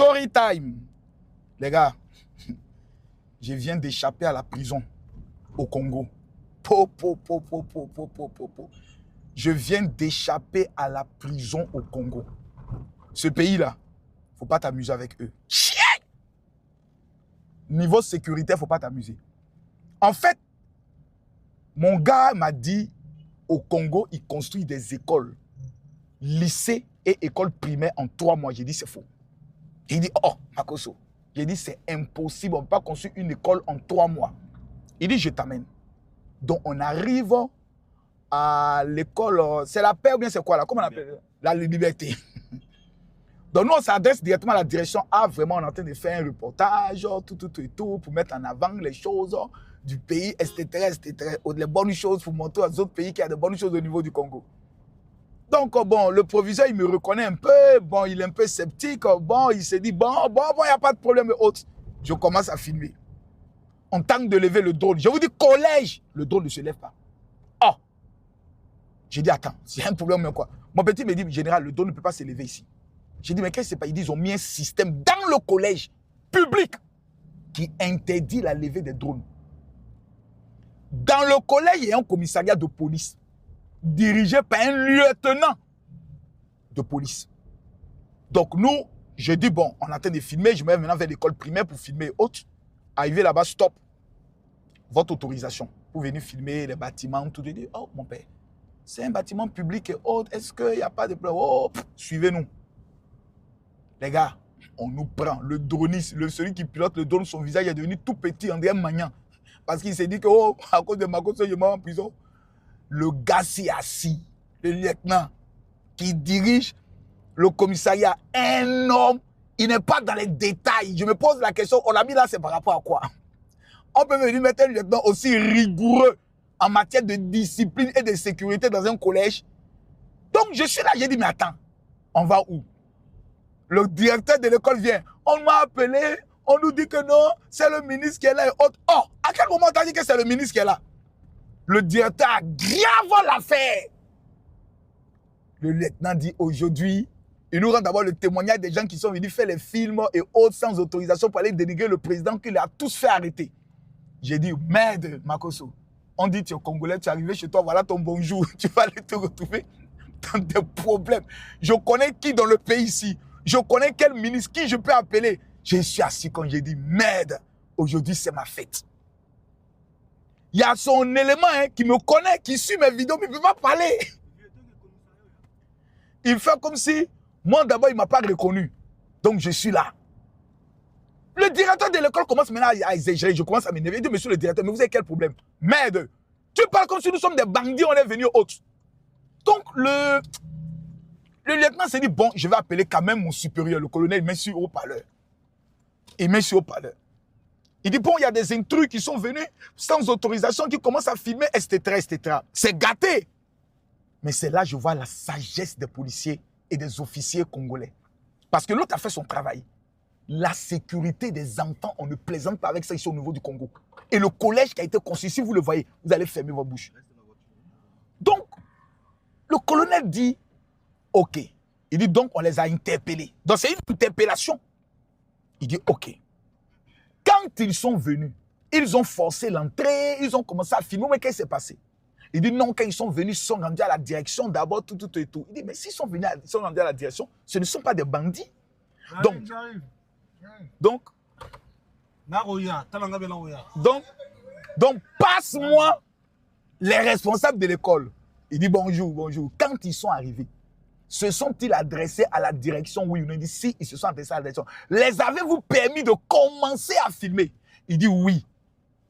Story time. Les gars, je viens d'échapper à la prison au Congo. Je viens d'échapper à la prison au Congo. Ce pays-là, il ne faut pas t'amuser avec eux. Chien! Niveau sécurité, il ne faut pas t'amuser. En fait, mon gars m'a dit, au Congo, il construit des écoles, lycées et écoles primaires en 3 mois. J'ai dit, c'est faux. Il dit, oh, Makoso. J'ai dit, c'est impossible, on ne peut pas construire une école en 3 mois. Il dit, je t'amène. Donc, on arrive à l'école, c'est la paix ou bien c'est quoi là? Comment on appelle? La liberté. Donc, nous, on s'adresse directement à la direction A. Vraiment, on est en train de faire un reportage, tout, pour mettre en avant les choses du pays, etc. Les bonnes choses, pour montrer aux autres pays qu'il y a de bonnes choses au niveau du Congo. Donc, bon, le proviseur, il me reconnaît un peu. Bon, il est un peu sceptique. Bon, il se dit, bon, il n'y a pas de problème. Autre. Je commence à filmer. On tente de lever le drone. Je vous dis, collège, le drone ne se lève pas. Oh! J'ai dit, attends, c'est un problème ou quoi? Mon petit me dit, général, le drone ne peut pas se lever ici. J'ai dit, mais qu'est-ce que c'est pas? Ils disent, ils ont mis un système dans le collège public qui interdit la levée des drones. Dans le collège, il y a un commissariat de police dirigé par un lieutenant de police. Donc nous, je dis, bon, on est en train de filmer, je me mets maintenant vers l'école primaire pour filmer autres. Arrivé là-bas, stop. Votre autorisation pour venir filmer les bâtiments, tout. Je dis, oh mon père, c'est un bâtiment public et autre, est-ce qu'il n'y a pas de problème? Oh, suivez-nous. Les gars, on nous prend. Le droniste, celui qui pilote le drone, son visage est devenu tout petit, André Magnan. Parce qu'il s'est dit que, oh, à cause de Makoso, je meurs en prison. Le gars s'est assis, le lieutenant qui dirige le commissariat, un homme, il n'est pas dans les détails. Je me pose la question, on l'a mis là, c'est par rapport à quoi? On peut venir mettre un lieutenant aussi rigoureux en matière de discipline et de sécurité dans un collège. Donc, je suis là, j'ai dit, mais attends, on va où? Le directeur de l'école vient. On m'a appelé, on nous dit que non, c'est le ministre qui est là et autres. Oh, à quel moment t'as dit que c'est le ministre qui est là? Le directeur aggrave l'affaire. Le lieutenant dit aujourd'hui, il nous rend d'abord le témoignage des gens qui sont venus faire les films et autres sans autorisation pour aller dénigrer le président qui les a tous fait arrêter. J'ai dit, merde, Makoso. On dit, tu es Congolais, tu es arrivé chez toi, voilà ton bonjour. Tu vas aller te retrouver dans des problèmes. Je connais qui dans le pays ici. Je connais quel ministre, qui je peux appeler. Je suis assis quand j'ai dit, merde, aujourd'hui c'est ma fête. Il y a son élément qui me connaît, qui suit mes vidéos, mais il ne peut pas parler. Il fait comme si, moi d'abord, il ne m'a pas reconnu. Donc je suis là. Le directeur de l'école commence maintenant à exagérer. Je commence à m'énerver. Il dit, monsieur le directeur, mais vous avez quel problème? Merde, tu parles comme si nous sommes des bandits, on est venus autres. Donc le lieutenant s'est dit, bon, je vais appeler quand même mon supérieur, le colonel, il met sur haut-parleur. Il met sur haut-parleur. Il dit, bon, il y a des intrus qui sont venus sans autorisation, qui commencent à filmer, etc., etc. C'est gâté. Mais c'est là que je vois la sagesse des policiers et des officiers congolais. Parce que l'autre a fait son travail. La sécurité des enfants, on ne plaisante pas avec ça ici au niveau du Congo. Et le collège qui a été construit, si vous le voyez, vous allez fermer votre bouche. Donc, le colonel dit, ok. Il dit, donc, on les a interpellés. Donc, c'est une interpellation. Il dit, ok. Quand ils sont venus, ils ont forcé l'entrée, ils ont commencé à filmer, mais qu'est-ce qui s'est passé? Il dit, non, quand ils sont venus, ils sont rendus à la direction d'abord, tout. Il dit, mais s'ils sont venus, ils sont rendus à la direction, ce ne sont pas des bandits. Donc, passe-moi les responsables de l'école. Il dit, bonjour, bonjour. Quand ils sont arrivés, se sont-ils adressés à la direction? Oui, on a dit, si, ils se sont adressés à la direction. Les avez-vous permis de commencer à filmer? Il dit, oui.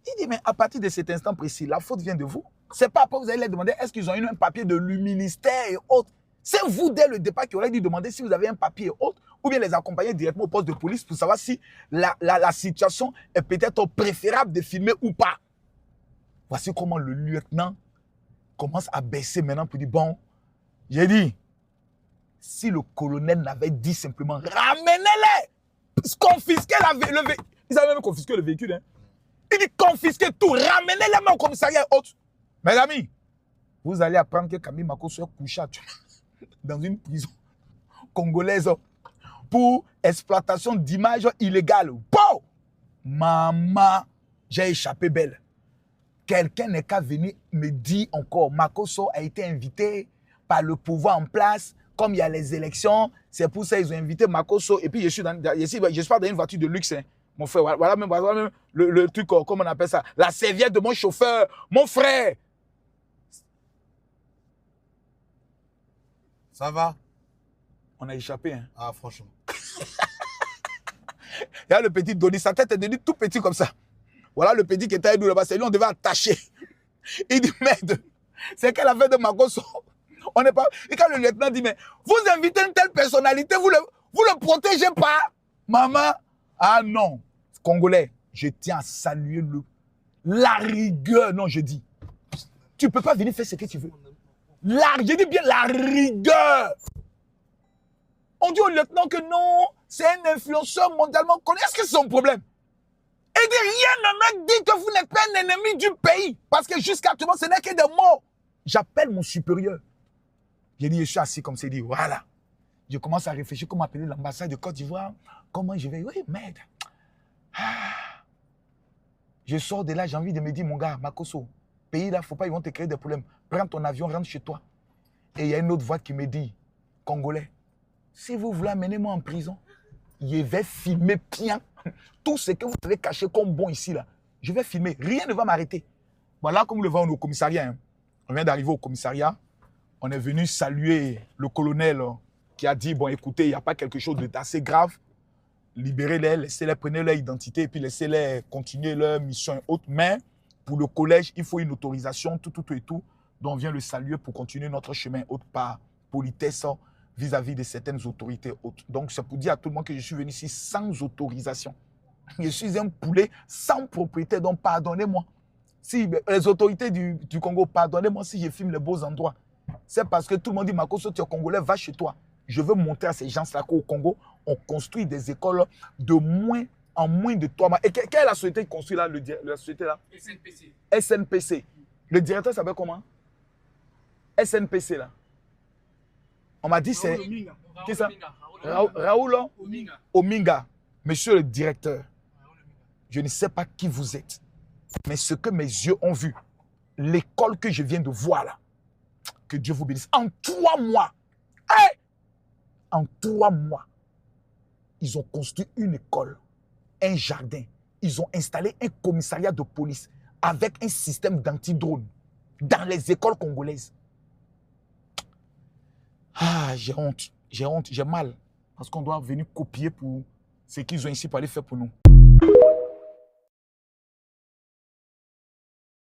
Il dit, mais à partir de cet instant précis, la faute vient de vous. C'est pas après vous allez leur demander, est-ce qu'ils ont eu un papier de le ministère et autres? C'est vous, dès le départ, qui aurez dû demander si vous avez un papier et autres, ou bien les accompagner directement au poste de police pour savoir si la situation est peut-être préférable de filmer ou pas. Voici comment le lieutenant commence à baisser maintenant pour dire, bon, j'ai dit, si le colonel n'avait dit simplement, ramenez-les, confisquez le véhicule. Ils avaient même confisqué le véhicule. Hein. Il dit, confisquez tout, ramenez-les même au commissariat et autres. Mes amis, vous allez apprendre que Camille Makoso est couché dans une prison congolaise pour exploitation d'images illégales. Bon! Maman, j'ai échappé belle. Quelqu'un n'est qu'à venir me dire encore, Makosso a été invité par le pouvoir en place, comme il y a les élections, c'est pour ça qu'ils ont invité Makosso. Et puis je suis pas dans une voiture de luxe, hein. Mon frère, voilà même le truc, comment on appelle ça, la serviette de mon chauffeur, mon frère. Ça va? On a échappé, hein. Ah, franchement. Il y a le petit Donny, sa tête est devenue tout petit comme ça. Voilà le petit qui était avec nous là-bas, c'est lui on devait attacher. Il dit, merde, c'est quelle affaire de Makosso? On n'est pas... Et quand le lieutenant dit, mais vous invitez une telle personnalité, vous le protégez pas? Maman, ah non. Congolais, je tiens à saluer la rigueur. Non, je dis, tu ne peux pas venir faire ce que tu veux. Je dis bien la rigueur. On dit au lieutenant que non, c'est un influenceur mondialement connu. Est-ce que c'est son problème? Et dit, rien ne me dit que vous n'êtes pas un ennemi du pays. Parce que jusqu'à tout le monde, ce n'est que des mots. J'appelle mon supérieur. J'ai dit, je suis assis comme ça. Il dit, voilà. Je commence à réfléchir comment appeler l'ambassade de Côte d'Ivoire. Comment je vais... Oui, merde. Ah. Je sors de là, j'ai envie de me dire, mon gars, Makosso, pays là, il ne faut pas, ils vont te créer des problèmes. Prends ton avion, rentre chez toi. Et il y a une autre voix qui me dit, Congolais, si vous voulez amener moi en prison, je vais filmer bien tout ce que vous avez caché comme bon ici là. Je vais filmer, rien ne va m'arrêter. Voilà, comme vous le voyez, on est au commissariat. Hein. On vient d'arriver au commissariat. On est venu saluer le colonel qui a dit, bon écoutez, il n'y a pas quelque chose d'assez grave. Libérez-les, laissez-les, prenez leur identité et puis laissez-les continuer leur mission et autres. Mais pour le collège, il faut une autorisation, tout et tout. Donc on vient le saluer pour continuer notre chemin autre par politesse vis-à-vis de certaines autorités autres. Donc c'est pour dire à tout le monde que je suis venu ici sans autorisation. Je suis un poulet sans propriété, donc pardonnez-moi. Si les autorités du Congo, pardonnez-moi si je filme les beaux endroits. C'est parce que tout le monde dit, Makosso, tu es Congolais, va chez toi. Je veux montrer à ces gens-là qu'au Congo, on construit des écoles en moins de 3 mois. Et quelle est la société qui construit là, la société là? SNPC. SNPC. Le directeur s'appelle comment? SNPC là. On m'a dit c'est... Qui ça? Raoul Ominga. Monsieur le directeur, je ne sais pas qui vous êtes, mais ce que mes yeux ont vu, l'école que je viens de voir là, que Dieu vous bénisse, en 3 mois, hey! En 3 mois, ils ont construit une école, un jardin, ils ont installé un commissariat de police avec un système d'anti-drone dans les écoles congolaises. Ah, j'ai honte, j'ai mal, parce qu'on doit venir copier pour ce qu'ils ont ici pour aller faire pour nous.